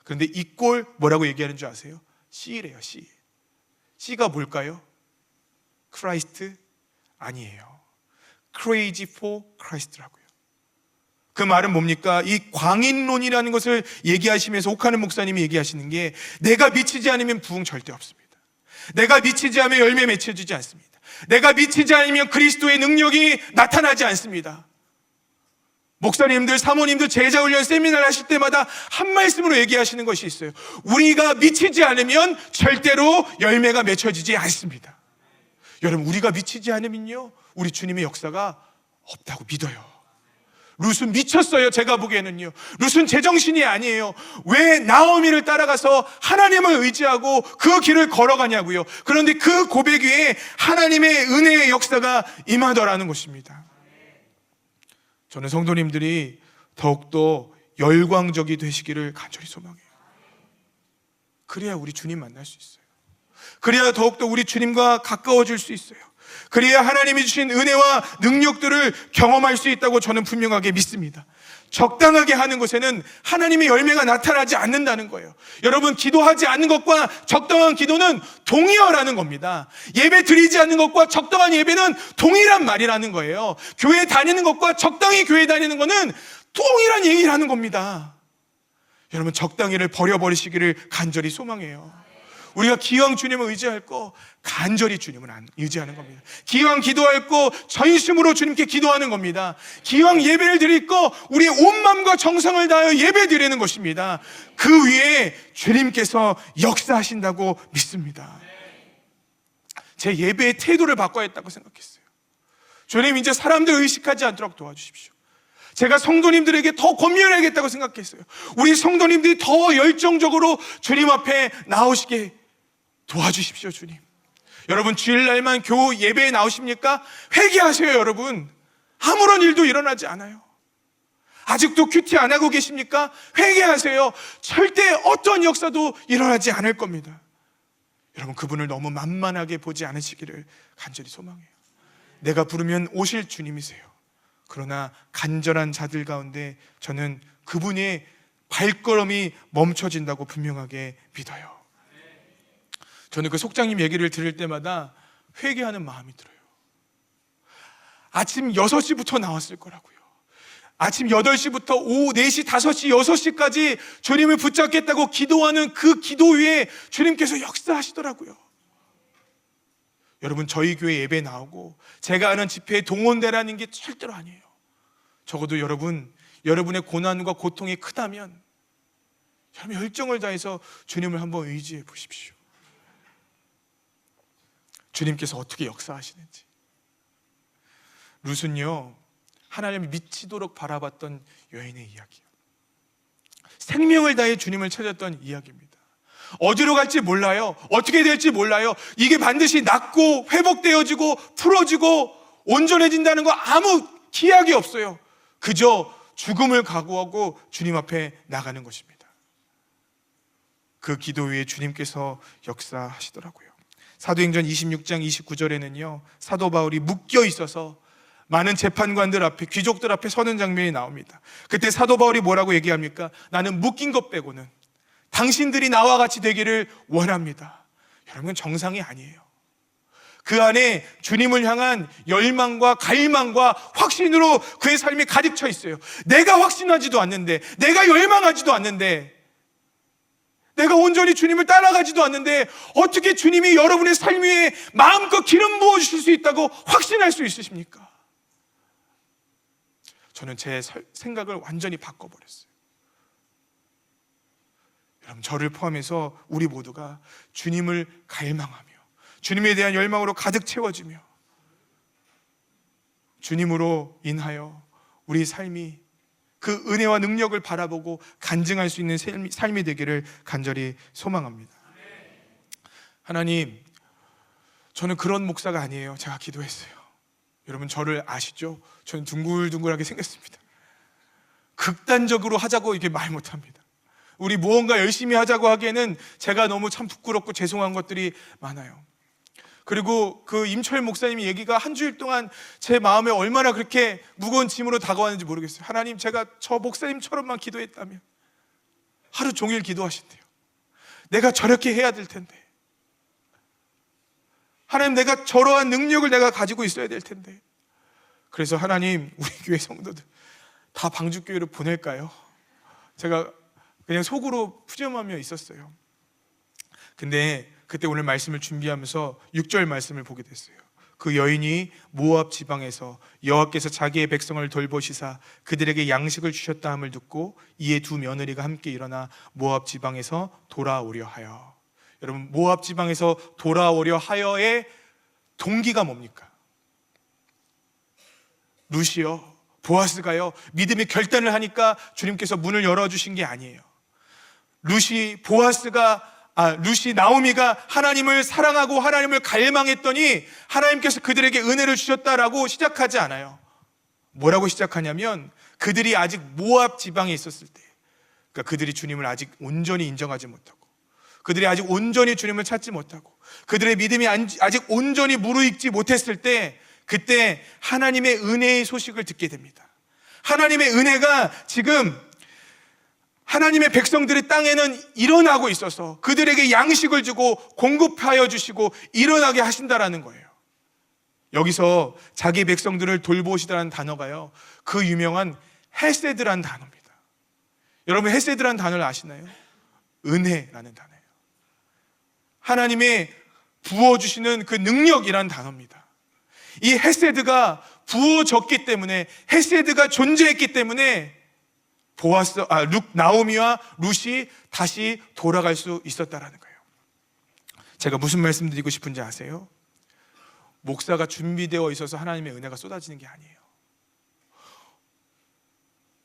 그런데 이 꼴 뭐라고 얘기하는 줄 아세요? C래요. C. C가 뭘까요? 크라이스트? 아니에요. Crazy for Christ라고요. 그 말은 뭡니까? 이 광인론이라는 것을 얘기하시면서 오카는 목사님이 얘기하시는 게, 내가 미치지 않으면 부흥 절대 없습니다. 내가 미치지 않으면 열매 맺혀지지 않습니다. 내가 미치지 않으면 그리스도의 능력이 나타나지 않습니다. 목사님들, 사모님들 제자훈련 세미나를 하실 때마다 한 말씀으로 얘기하시는 것이 있어요. 우리가 미치지 않으면 절대로 열매가 맺혀지지 않습니다. 여러분, 우리가 미치지 않으면요 우리 주님의 역사가 없다고 믿어요. 룻은 미쳤어요. 제가 보기에는요. 룻은 제정신이 아니에요. 왜 나오미를 따라가서 하나님을 의지하고 그 길을 걸어가냐고요. 그런데 그 고백 위에 하나님의 은혜의 역사가 임하더라는 것입니다. 저는 성도님들이 더욱더 열광적이 되시기를 간절히 소망해요. 그래야 우리 주님 만날 수 있어요. 그래야 더욱더 우리 주님과 가까워질 수 있어요. 그래야 하나님이 주신 은혜와 능력들을 경험할 수 있다고 저는 분명하게 믿습니다. 적당하게 하는 것에는 하나님의 열매가 나타나지 않는다는 거예요. 여러분, 기도하지 않는 것과 적당한 기도는 동의어라는 겁니다. 예배 드리지 않는 것과 적당한 예배는 동일한 말이라는 거예요. 교회 다니는 것과 적당히 교회 다니는 것은 동일한 얘기를 하는 겁니다. 여러분, 적당히를 버려버리시기를 간절히 소망해요. 우리가 기왕 주님을 의지할 거 간절히 주님을 의지하는 겁니다. 기왕 기도할 거 전심으로 주님께 기도하는 겁니다. 기왕 예배를 드릴 거 우리의 온 마음과 정성을 다하여 예배 드리는 것입니다. 그 위에 주님께서 역사하신다고 믿습니다. 제 예배의 태도를 바꿔야 했다고 생각했어요. 주님, 이제 사람들 의식하지 않도록 도와주십시오. 제가 성도님들에게 더 권면해야겠다고 생각했어요. 우리 성도님들이 더 열정적으로 주님 앞에 나오시게 도와주십시오. 주님, 여러분, 주일날만 교우 예배에 나오십니까? 회개하세요. 여러분, 아무런 일도 일어나지 않아요. 아직도 큐티 안 하고 계십니까? 회개하세요. 절대 어떤 역사도 일어나지 않을 겁니다. 여러분, 그분을 너무 만만하게 보지 않으시기를 간절히 소망해요. 내가 부르면 오실 주님이세요. 그러나 간절한 자들 가운데 저는 그분의 발걸음이 멈춰진다고 분명하게 믿어요. 저는 그 속장님 얘기를 들을 때마다 회개하는 마음이 들어요. 아침 6시부터 나왔을 거라고요. 아침 8시부터 오후 4시, 5시, 6시까지 주님을 붙잡겠다고 기도하는 그 기도 위에 주님께서 역사하시더라고요. 여러분, 저희 교회 예배 나오고 제가 아는 집회에 동원되라는 게 절대로 아니에요. 적어도 여러분의 고난과 고통이 크다면 여러분 열정을 다해서 주님을 한번 의지해 보십시오. 주님께서 어떻게 역사하시는지. 룻은요, 하나님을 미치도록 바라봤던 여인의 이야기예요. 생명을 다해 주님을 찾았던 이야기입니다. 어디로 갈지 몰라요. 어떻게 될지 몰라요. 이게 반드시 낫고 회복되어지고 풀어지고 온전해진다는 거 아무 기약이 없어요. 그저 죽음을 각오하고 주님 앞에 나가는 것입니다. 그 기도 위에 주님께서 역사하시더라고요. 사도행전 26장 29절에는요, 사도 바울이 묶여 있어서 많은 재판관들 앞에, 귀족들 앞에 서는 장면이 나옵니다. 그때 사도 바울이 뭐라고 얘기합니까? 나는 묶인 것 빼고는 당신들이 나와 같이 되기를 원합니다. 여러분, 정상이 아니에요. 그 안에 주님을 향한 열망과 갈망과 확신으로 그의 삶이 가득 차 있어요. 내가 확신하지도 않는데, 내가 열망하지도 않는데, 내가 온전히 주님을 따라가지도 않는데 어떻게 주님이 여러분의 삶 위에 마음껏 기름 부어주실 수 있다고 확신할 수 있으십니까? 저는 제 생각을 완전히 바꿔버렸어요. 여러분, 저를 포함해서 우리 모두가 주님을 갈망하며 주님에 대한 열망으로 가득 채워지며 주님으로 인하여 우리 삶이 그 은혜와 능력을 바라보고 간증할 수 있는 삶이 되기를 간절히 소망합니다. 하나님, 저는 그런 목사가 아니에요. 제가 기도했어요. 여러분, 저를 아시죠? 저는 둥글둥글하게 생겼습니다. 극단적으로 하자고 이렇게 말 못합니다. 우리 무언가 열심히 하자고 하기에는 제가 너무 참 부끄럽고 죄송한 것들이 많아요. 그리고 그 임철 목사님의 얘기가 한 주일 동안 제 마음에 얼마나 그렇게 무거운 짐으로 다가왔는지 모르겠어요. 하나님, 제가 저 목사님처럼만 기도했다면, 하루 종일 기도하신대요. 내가 저렇게 해야 될 텐데, 하나님, 내가 저러한 능력을 내가 가지고 있어야 될 텐데. 그래서 하나님, 우리 교회 성도들 다 방주교회로 보낼까요? 제가 그냥 속으로 푸념하며 있었어요. 근데 그때 오늘 말씀을 준비하면서 6절 말씀을 보게 됐어요. 그 여인이 모압 지방에서 여호와께서 자기의 백성을 돌보시사 그들에게 양식을 주셨다 함을 듣고 이에 두 며느리가 함께 일어나 모압 지방에서 돌아오려 하여. 여러분, 모압 지방에서 돌아오려 하여의 동기가 뭡니까? 룻이요, 보아스가요, 믿음의 결단을 하니까 주님께서 문을 열어주신 게 아니에요. 루시 나오미가 하나님을 사랑하고 하나님을 갈망했더니 하나님께서 그들에게 은혜를 주셨다라고 시작하지 않아요. 뭐라고 시작하냐면, 그들이 아직 모압 지방에 있었을 때, 그러니까 그들이 주님을 아직 온전히 인정하지 못하고, 그들이 아직 온전히 주님을 찾지 못하고, 그들의 믿음이 아직 온전히 무르익지 못했을 때, 그때 하나님의 은혜의 소식을 듣게 됩니다. 하나님의 은혜가 지금 하나님의 백성들의 땅에는 일어나고 있어서 그들에게 양식을 주고 공급하여 주시고 일어나게 하신다라는 거예요. 여기서 자기 백성들을 돌보시다라는 단어가요, 그 유명한 헤세드라는 단어입니다. 여러분, 헤세드라는 단어를 아시나요? 은혜라는 단어예요. 하나님의 부어주시는 그 능력이라는 단어입니다. 이 헤세드가 부어졌기 때문에, 헤세드가 존재했기 때문에 나오미와 룻이 다시 돌아갈 수 있었다라는 거예요. 제가 무슨 말씀 드리고 싶은지 아세요? 목사가 준비되어 있어서 하나님의 은혜가 쏟아지는 게 아니에요.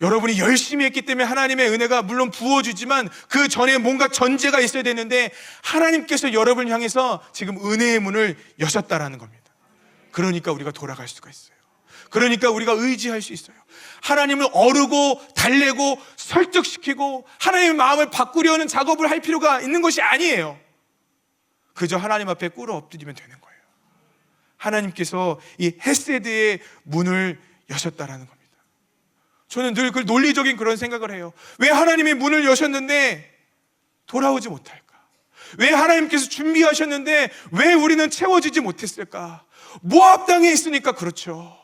여러분이 열심히 했기 때문에 하나님의 은혜가 물론 부어주지만 그 전에 뭔가 전제가 있어야 되는데, 하나님께서 여러분을 향해서 지금 은혜의 문을 여셨다라는 겁니다. 그러니까 우리가 돌아갈 수가 있어요. 그러니까 우리가 의지할 수 있어요. 하나님을 어르고 달래고 설득시키고 하나님의 마음을 바꾸려는 작업을 할 필요가 있는 것이 아니에요. 그저 하나님 앞에 꿇어 엎드리면 되는 거예요. 하나님께서 이 헤세드의 문을 여셨다라는 겁니다. 저는 늘 그 논리적인 그런 생각을 해요. 왜 하나님의 문을 여셨는데 돌아오지 못할까? 왜 하나님께서 준비하셨는데 왜 우리는 채워지지 못했을까? 모압 땅에 있으니까 그렇죠.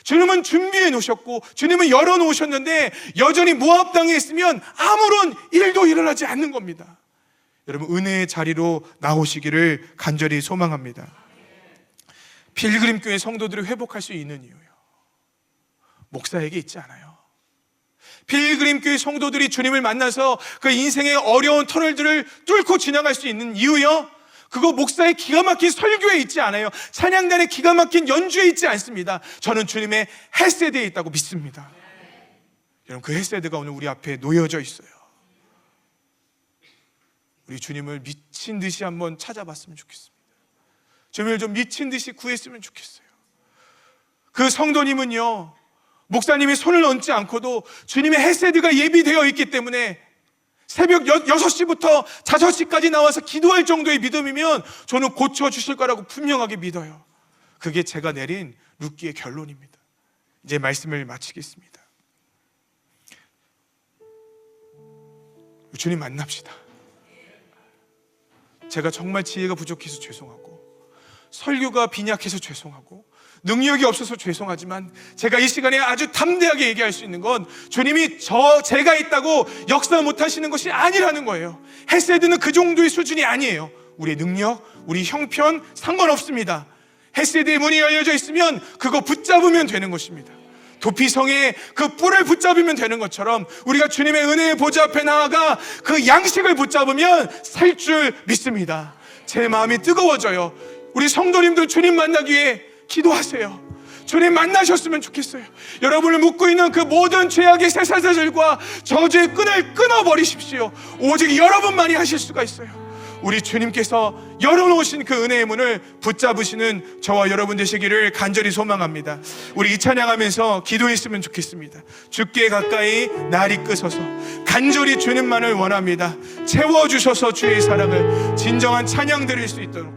주님은 준비해 놓으셨고 주님은 열어 놓으셨는데 여전히 모압 땅에 있으면 아무런 일도 일어나지 않는 겁니다. 여러분, 은혜의 자리로 나오시기를 간절히 소망합니다. 필그림 교회 성도들이 회복할 수 있는 이유요, 목사에게 있지 않아요. 필그림 교회 성도들이 주님을 만나서 그 인생의 어려운 터널들을 뚫고 지나갈 수 있는 이유요, 그거 목사의 기가 막힌 설교에 있지 않아요. 찬양단의 기가 막힌 연주에 있지 않습니다. 저는 주님의 헤세드에 있다고 믿습니다. 여러분, 그 헤세드가 오늘 우리 앞에 놓여져 있어요. 우리 주님을 미친 듯이 한번 찾아봤으면 좋겠습니다. 주님을 좀 미친 듯이 구했으면 좋겠어요. 그 성도님은요, 목사님이 손을 얹지 않고도 주님의 헤세드가 예비되어 있기 때문에 새벽 6시부터 5시까지 나와서 기도할 정도의 믿음이면 저는 고쳐주실 거라고 분명하게 믿어요. 그게 제가 내린 룻기의 결론입니다. 이제 말씀을 마치겠습니다. 주님 만납시다. 제가 정말 지혜가 부족해서 죄송하고 설교가 빈약해서 죄송하고 능력이 없어서 죄송하지만 제가 이 시간에 아주 담대하게 얘기할 수 있는 건 주님이 제가 있다고 역사 못하시는 것이 아니라는 거예요. 헤세드는 그 정도의 수준이 아니에요. 우리의 능력, 우리 형편 상관없습니다. 헤세드의 문이 열려져 있으면 그거 붙잡으면 되는 것입니다. 도피성의 그 뿔을 붙잡으면 되는 것처럼 우리가 주님의 은혜의 보좌 앞에 나아가 그 양식을 붙잡으면 살 줄 믿습니다. 제 마음이 뜨거워져요. 우리 성도님들 주님 만나기 위해 기도하세요. 주님 만나셨으면 좋겠어요. 여러분을 묶고 있는 그 모든 죄악의 쇠사슬과 저주의 끈을 끊어버리십시오. 오직 여러분만이 하실 수가 있어요. 우리 주님께서 열어놓으신 그 은혜의 문을 붙잡으시는 저와 여러분 되시기를 간절히 소망합니다. 우리 이 찬양하면서 기도했으면 좋겠습니다. 주께 가까이 날 이끄소서. 간절히 주님만을 원합니다. 채워주셔서 주의 사랑을 진정한 찬양 드릴 수 있도록